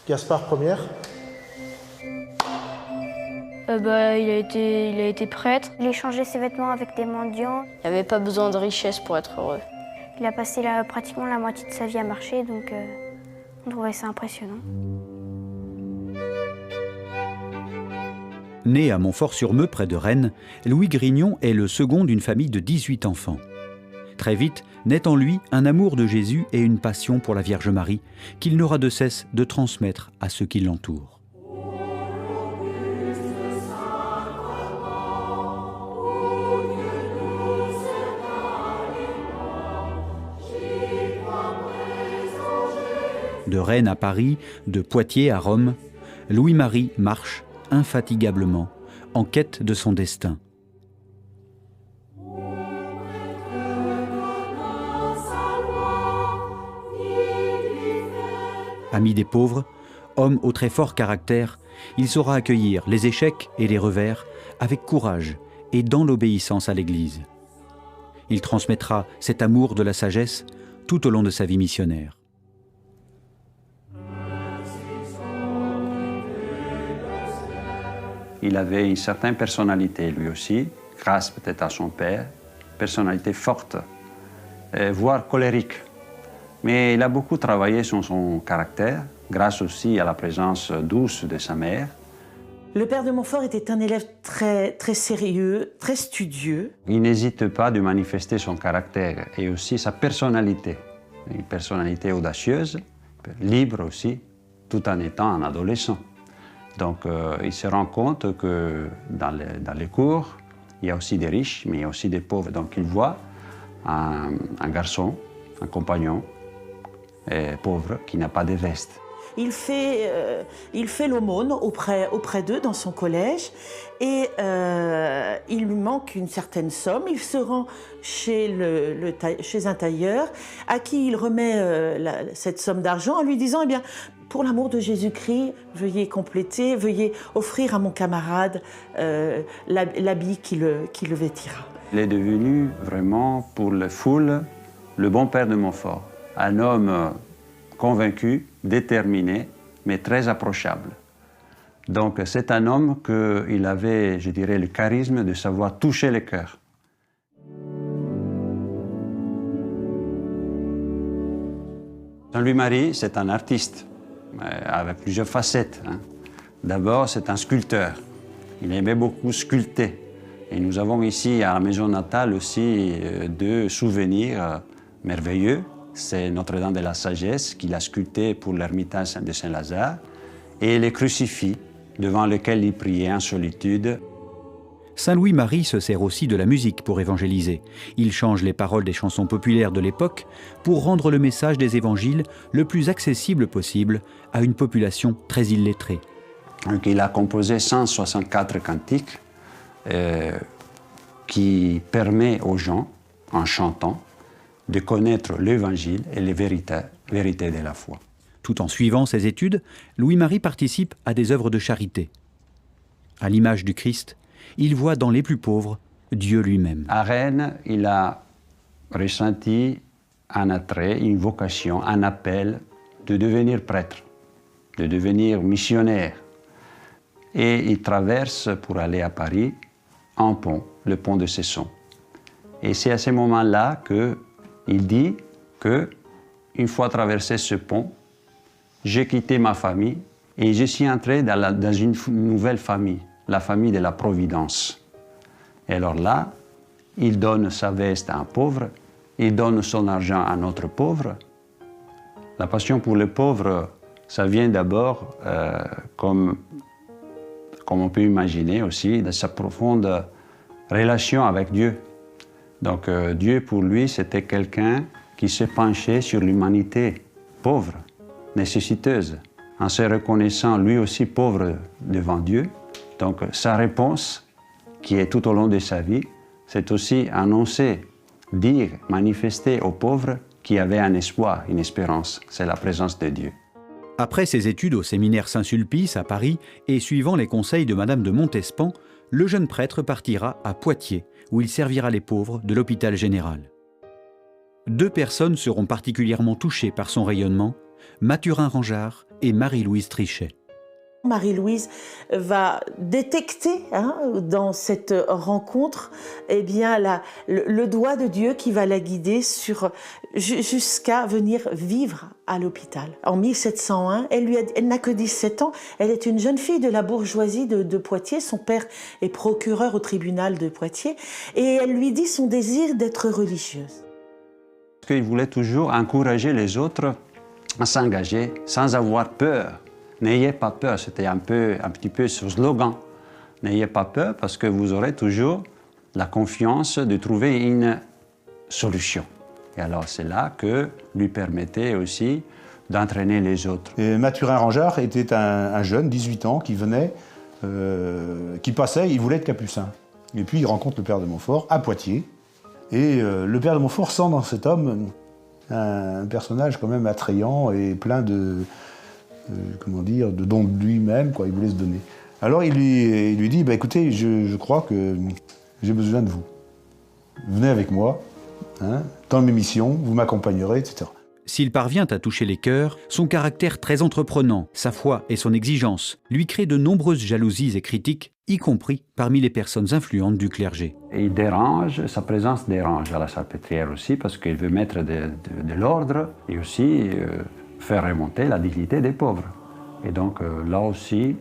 Gaspard, première. Il a été prêtre. Il échangeait ses vêtements avec des mendiants. Il n'y avait pas besoin de richesse pour être heureux. Il a passé pratiquement la moitié de sa vie à marcher, donc on trouvait ça impressionnant. Né à Montfort-sur-Meux, près de Rennes, Louis Grignon est le second d'une famille de 18 enfants. Très vite, naît en lui un amour de Jésus et une passion pour la Vierge Marie qu'il n'aura de cesse de transmettre à ceux qui l'entourent. De Rennes à Paris, de Poitiers à Rome, Louis-Marie marche infatigablement en quête de son destin. Ami des pauvres, homme au très fort caractère, il saura accueillir les échecs et les revers avec courage et dans l'obéissance à l'Église. Il transmettra cet amour de la sagesse tout au long de sa vie missionnaire. Il avait une certaine personnalité, lui aussi, grâce peut-être à son père, personnalité forte, voire colérique. Mais il a beaucoup travaillé sur son caractère, grâce aussi à la présence douce de sa mère. Le père de Montfort était un élève très sérieux, très studieux. Il n'hésite pas de manifester son caractère et aussi sa personnalité. Une personnalité audacieuse, libre aussi, tout en étant un adolescent. Donc il se rend compte que dans les cours, il y a aussi des riches, mais il y a aussi des pauvres. Donc il voit un garçon, un compagnon pauvre qui n'a pas de veste. Il fait l'aumône auprès d'eux dans son collège et il lui manque une certaine somme. Il se rend chez un tailleur à qui il remet cette somme d'argent en lui disant « Eh bien, pour l'amour de Jésus-Christ, veuillez compléter, veuillez offrir à mon camarade l'habit qui le vêtira. » Il est devenu vraiment pour la foule le bon père de Montfort. Un homme convaincu, déterminé, mais très approchable. Donc c'est un homme qu'il avait, je dirais, le charisme de savoir toucher les cœurs. Louis-Marie, c'est un artiste, avec plusieurs facettes. D'abord, c'est un sculpteur. Il aimait beaucoup sculpter. Et nous avons ici, à la maison natale, aussi deux souvenirs merveilleux. C'est Notre-Dame de la Sagesse qu'il a sculpté pour l'ermitage de Saint-Lazare et les crucifix devant lesquels il priait en solitude. Saint Louis-Marie se sert aussi de la musique pour évangéliser. Il change les paroles des chansons populaires de l'époque pour rendre le message des évangiles le plus accessible possible à une population très illettrée. Donc, il a composé 164 cantiques qui permettent aux gens, en chantant, de connaître l'Évangile et les vérités de la foi. Tout en suivant ses études, Louis-Marie participe à des œuvres de charité. À l'image du Christ, il voit dans les plus pauvres Dieu lui-même. À Rennes, il a ressenti un attrait, une vocation, un appel de devenir prêtre, de devenir missionnaire. Et il traverse pour aller à Paris un pont, le pont de Cesson. Et c'est à ce moment-là qu'il dit que, une fois traversé ce pont, j'ai quitté ma famille et je suis entré dans une nouvelle famille, la famille de la Providence. Et alors là, il donne sa veste à un pauvre, il donne son argent à un autre pauvre. La passion pour le pauvre, ça vient d'abord, comme on peut imaginer aussi, de sa profonde relation avec Dieu. Donc Dieu, pour lui, c'était quelqu'un qui se penchait sur l'humanité pauvre, nécessiteuse, en se reconnaissant lui aussi pauvre devant Dieu. Donc sa réponse, qui est tout au long de sa vie, c'est aussi annoncer, dire, manifester aux pauvres qu'il y avait un espoir, une espérance. C'est la présence de Dieu. Après ses études au séminaire Saint-Sulpice à Paris et suivant les conseils de Madame de Montespan, le jeune prêtre partira à Poitiers, où il servira les pauvres de l'hôpital général. Deux personnes seront particulièrement touchées par son rayonnement, Mathurin Rangeard et Marie-Louise Trichet. Marie-Louise va détecter dans cette rencontre le doigt de Dieu qui va la guider jusqu'à venir vivre à l'hôpital. En 1701, elle n'a que 17 ans, elle est une jeune fille de la bourgeoisie de Poitiers, son père est procureur au tribunal de Poitiers, et elle lui dit son désir d'être religieuse. Parce qu'il voulait toujours encourager les autres à s'engager sans avoir peur. N'ayez pas peur, c'était un petit peu ce slogan. N'ayez pas peur parce que vous aurez toujours la confiance de trouver une solution. Et alors c'est là que lui permettait aussi d'entraîner les autres. Et Mathurin Rangeard était un jeune, 18 ans, qui venait, qui passait, il voulait être capucin. Et puis il rencontre le père de Montfort à Poitiers. Et le père de Montfort sent dans cet homme un personnage quand même attrayant et plein de don de lui-même, quoi, il voulait se donner. Alors il lui dit, écoutez, je crois que j'ai besoin de vous. Venez avec moi, dans mes missions, vous m'accompagnerez, etc. S'il parvient à toucher les cœurs, son caractère très entreprenant, sa foi et son exigence lui créent de nombreuses jalousies et critiques, y compris parmi les personnes influentes du clergé. Et il dérange, sa présence dérange à la Salpêtrière aussi, parce qu'il veut mettre de l'ordre et aussi faire remonter la dignité des pauvres. Et donc là aussi,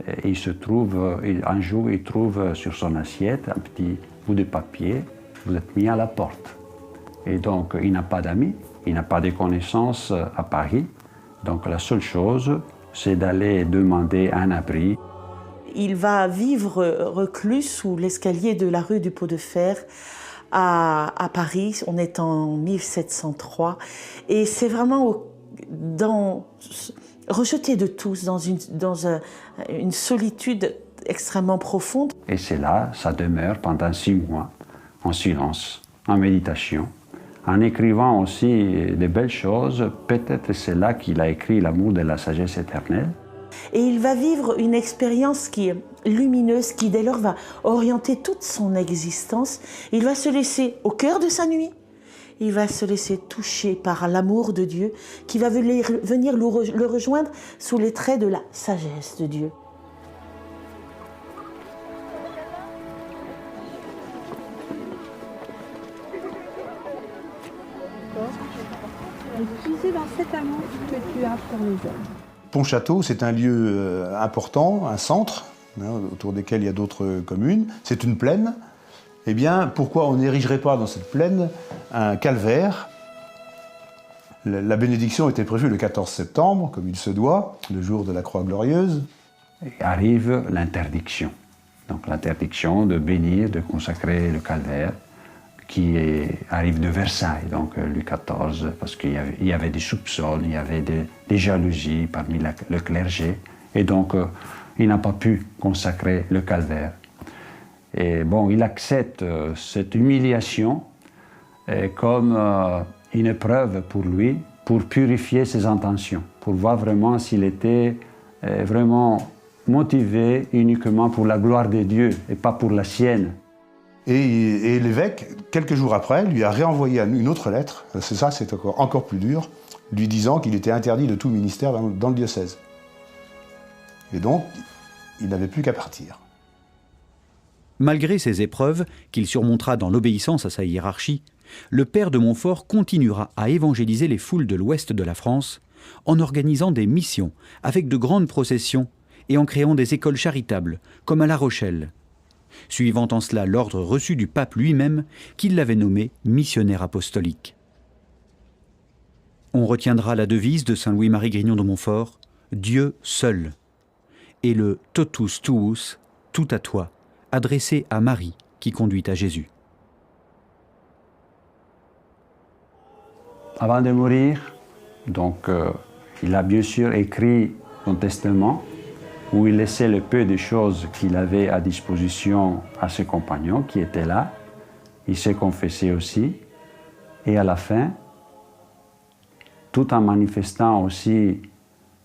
un jour, il trouve sur son assiette un petit bout de papier, vous êtes mis à la porte. Et donc il n'a pas d'amis, il n'a pas de connaissances à Paris. Donc la seule chose, c'est d'aller demander un abri. Il va vivre reclus sous l'escalier de la rue du Pot de Fer à Paris. On est en 1703. Et c'est vraiment rejeté de tous, dans une solitude extrêmement profonde. Et c'est là, ça demeure pendant 6 mois, en silence, en méditation, en écrivant aussi de belles choses. Peut-être c'est là qu'il a écrit L'amour de la sagesse éternelle. Et il va vivre une expérience qui est lumineuse, qui dès lors va orienter toute son existence. Il va se laisser au cœur de sa nuit. Il va se laisser toucher par l'amour de Dieu qui va venir le rejoindre sous les traits de la sagesse de Dieu. C'est dans cet amour que tu as pour les hommes. Pontchâteau, c'est un lieu important, un centre, autour desquels il y a d'autres communes. C'est une plaine. Eh bien, pourquoi on n'érigerait pas dans cette plaine un calvaire? La bénédiction était prévue le 14 septembre, comme il se doit, le jour de la Croix Glorieuse. Et arrive l'interdiction. Donc l'interdiction de bénir, de consacrer le calvaire, qui arrive de Versailles, donc Louis XIV, parce qu'il y avait des soupçons, il y avait des jalousies parmi le clergé, et donc il n'a pas pu consacrer le calvaire. Et bon, il accepte cette humiliation comme une épreuve pour lui, pour purifier ses intentions, pour voir vraiment s'il était vraiment motivé uniquement pour la gloire de Dieu et pas pour la sienne. Et l'évêque, quelques jours après, lui a réenvoyé une autre lettre, c'est encore plus dur, lui disant qu'il était interdit de tout ministère dans le diocèse. Et donc, il n'avait plus qu'à partir. Malgré ces épreuves, qu'il surmontera dans l'obéissance à sa hiérarchie, le père de Montfort continuera à évangéliser les foules de l'ouest de la France en organisant des missions avec de grandes processions et en créant des écoles charitables, comme à La Rochelle, suivant en cela l'ordre reçu du pape lui-même qui l'avait nommé missionnaire apostolique. On retiendra la devise de saint Louis-Marie Grignon de Montfort, « Dieu seul », et le « totus tuus », tout à toi, adressé à Marie qui conduit à Jésus. Avant de mourir, donc, il a bien sûr écrit son testament où il laissait le peu de choses qu'il avait à disposition à ses compagnons qui étaient là. Il s'est confessé aussi. Et à la fin, tout en manifestant aussi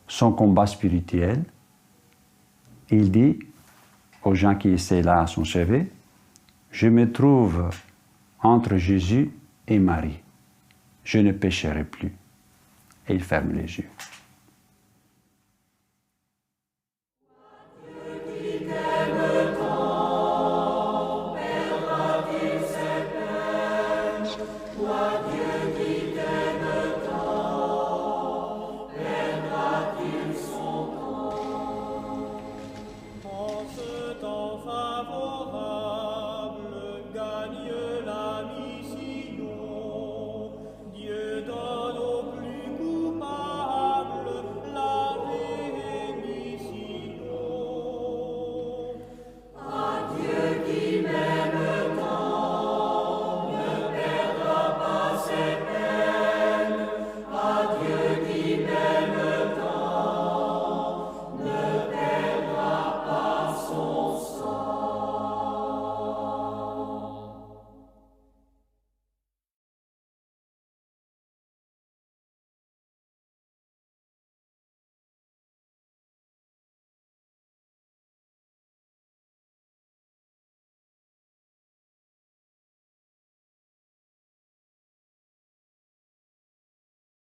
son combat spirituel, il dit aux gens qui étaient là à son chevet, « Je me trouve entre Jésus et Marie. Je ne pécherai plus. » et il ferme les yeux. Toi Dieu qui